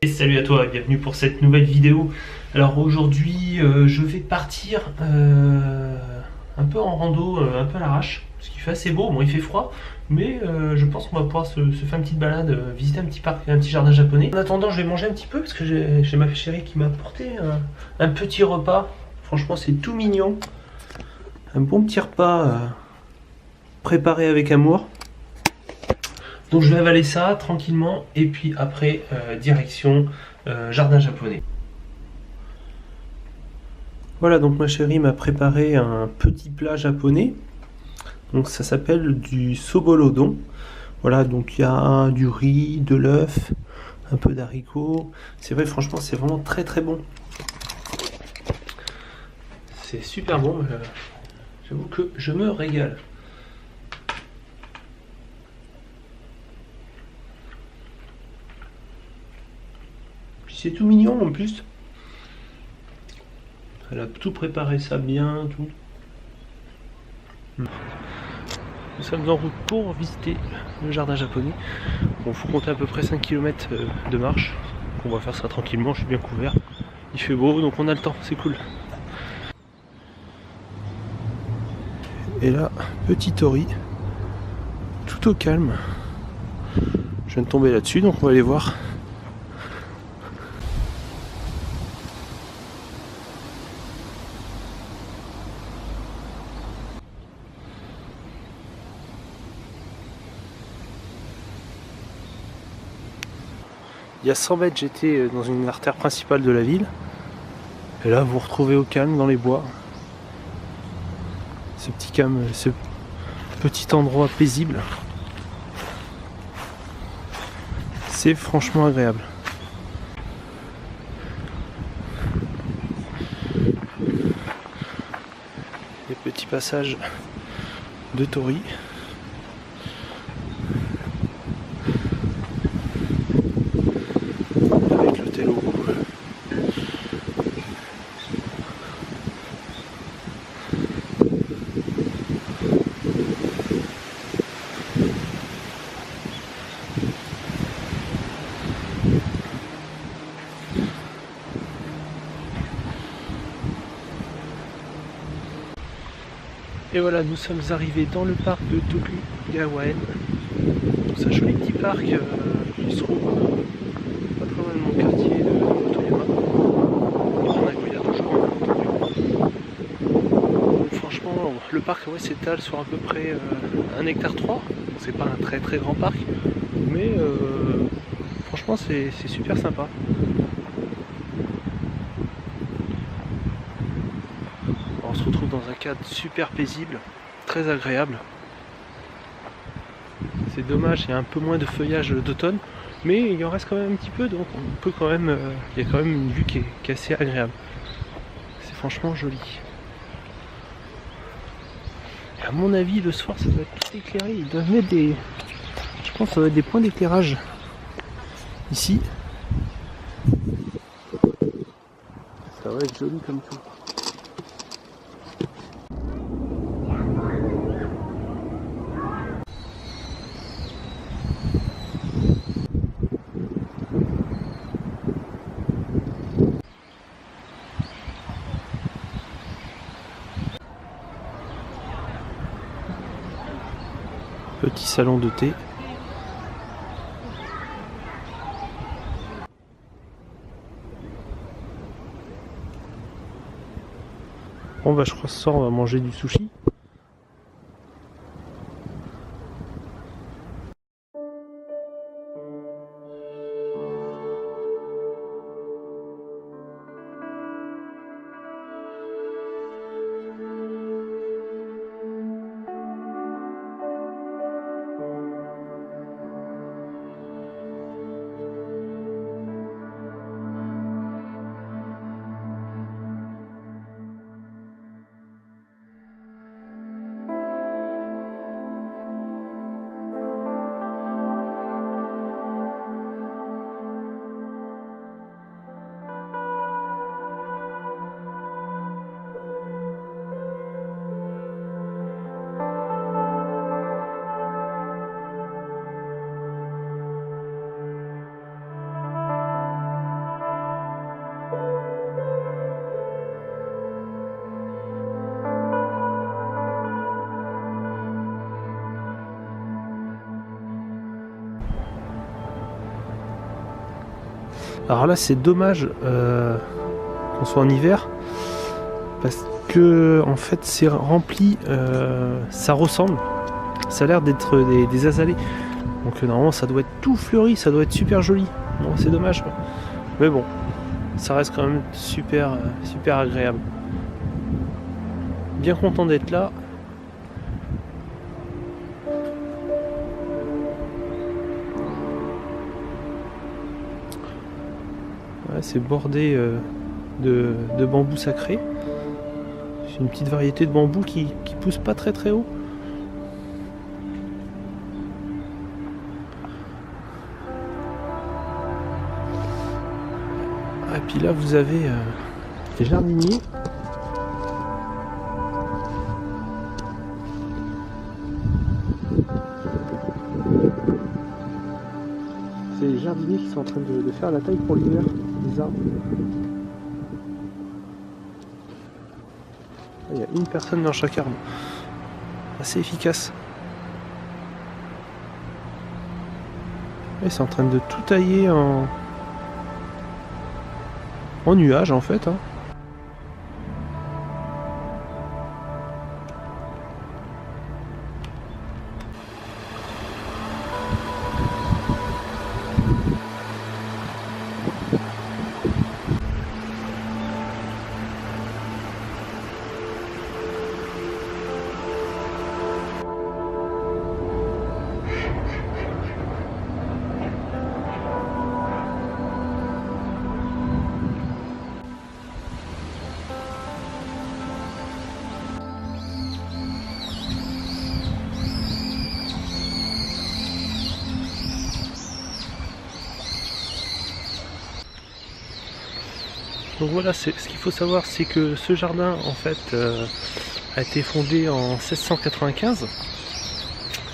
Et salut à toi et bienvenue pour cette nouvelle vidéo. Alors aujourd'hui je vais partir un peu en rando, un peu à l'arrache, parce qu'il fait assez beau, bon il fait froid, mais je pense qu'on va pouvoir se faire une petite balade, visiter un petit parc, un petit jardin japonais. En attendant je vais manger un petit peu parce que j'ai ma chérie qui m'a apporté un petit repas. Franchement c'est tout mignon. Un bon petit repas préparé avec amour. Donc je vais avaler ça tranquillement et puis après direction jardin japonais. Voilà, donc ma chérie m'a préparé un petit plat japonais. Donc ça s'appelle du sobolodon. Voilà, donc il y a du riz, de l'œuf, un peu d'haricots. C'est vrai, franchement, c'est vraiment très très bon. C'est super bon. J'avoue que je me régale. Puis c'est tout mignon en plus. Elle a tout préparé ça bien, tout. Nous sommes en route pour visiter le jardin japonais. Bon, faut compter à peu près 5 km de marche. Donc on va faire ça tranquillement, je suis bien couvert. Il fait beau, donc on a le temps, c'est cool. Et là, petit tori, tout au calme. Je viens de tomber là-dessus, donc on va aller voir. Il y a 100 mètres, j'étais dans une artère principale de la ville. Et là, vous vous retrouvez au calme dans les bois. Ce petit endroit paisible. C'est franchement agréable. Les petits passages de tori. Avec l'hôtel au bout. Et voilà, nous sommes arrivés dans le parc de Tokugawaen. C'est un joli petit parc qui se trouve pas très loin de mon quartier de Motoyama. En Nagoya toujours. Donc, franchement, le parc s'étale sur à peu près 1 hectare 3. C'est pas un très très grand parc, mais franchement c'est super sympa. On se retrouve dans un cadre super paisible, très agréable. C'est dommage, il y a un peu moins de feuillage d'automne, mais il en reste quand même un petit peu, donc on peut quand même, il y a quand même une vue qui est assez agréable. C'est franchement joli. Et à mon avis, le soir, ça doit être tout éclairé. Ils doivent mettre des, je pense, que ça doit être des points d'éclairage ici. Ça va être joli comme tout. Petit salon de thé. Bon bah je crois que ce soir on va manger du sushi. Alors là c'est dommage qu'on soit en hiver, parce que en fait c'est rempli, ça ressemble, ça a l'air d'être des azalées. Donc normalement ça doit être tout fleuri, ça doit être super joli. Bon, c'est dommage, mais bon, ça reste quand même super agréable. Bien content d'être là. Ouais, c'est bordé de bambou sacré. C'est une petite variété de bambou qui pousse pas très haut. Et puis là vous avez des jardiniers. C'est les jardiniers qui sont en train de faire la taille pour l'hiver des arbres. Il y a une personne dans chaque arbre. Assez efficace. Ils sont en train de tout tailler en nuage en fait. Donc voilà, ce qu'il faut savoir, c'est que ce jardin en fait a été fondé en 1695.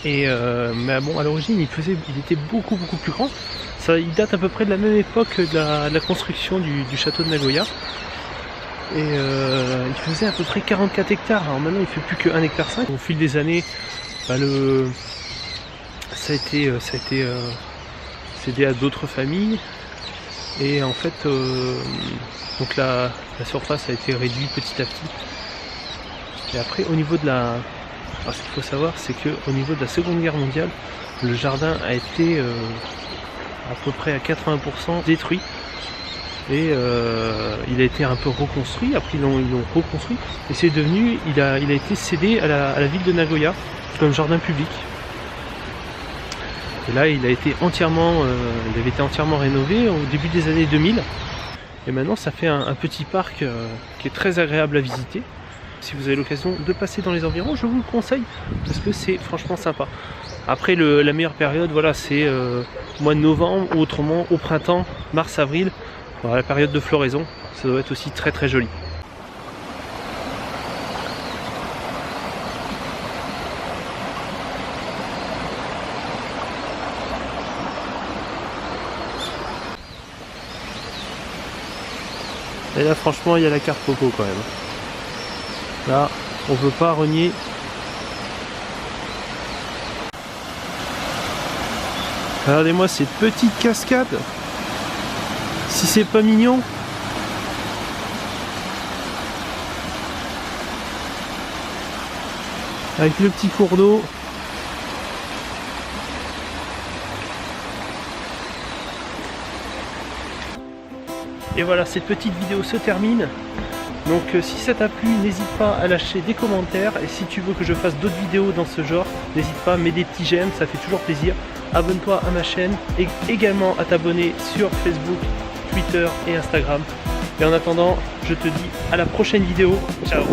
Et mais bon, à l'origine il était beaucoup plus grand. Ça, il date à peu près de la même époque de la construction du château de Nagoya. Et il faisait à peu près 44 hectares. Alors maintenant il fait plus que 1,5 hectare. Au fil des années, bah, ça a été cédé à d'autres familles. Et en fait, donc la surface a été réduite petit à petit. Et après, au niveau de la... Alors, ce qu'il faut savoir, c'est qu'au niveau de la Seconde Guerre mondiale, le jardin a été à peu près à 80% détruit. Et il a été un peu reconstruit. Après, ils l'ont reconstruit. Et c'est devenu... Il a été cédé à la ville de Nagoya comme jardin public. Et là, il avait été entièrement rénové au début des années 2000. Et maintenant, ça fait un petit parc qui est très agréable à visiter. Si vous avez l'occasion de passer dans les environs, je vous le conseille parce que c'est franchement sympa. Après, la meilleure période, voilà, c'est mois de novembre ou autrement au printemps, mars-avril, la période de floraison. Ça doit être aussi très joli. Et là franchement il y a la carte coco quand même. Là on peut pas renier. Regardez-moi cette petite cascade. Si c'est pas mignon. Avec le petit cours d'eau. Et voilà, cette petite vidéo se termine. Donc si ça t'a plu, n'hésite pas à lâcher des commentaires. Et si tu veux que je fasse d'autres vidéos dans ce genre, n'hésite pas, mets des petits j'aime, ça fait toujours plaisir. Abonne-toi à ma chaîne et également à t'abonner sur Facebook, Twitter et Instagram. Et en attendant, je te dis à la prochaine vidéo. Ciao!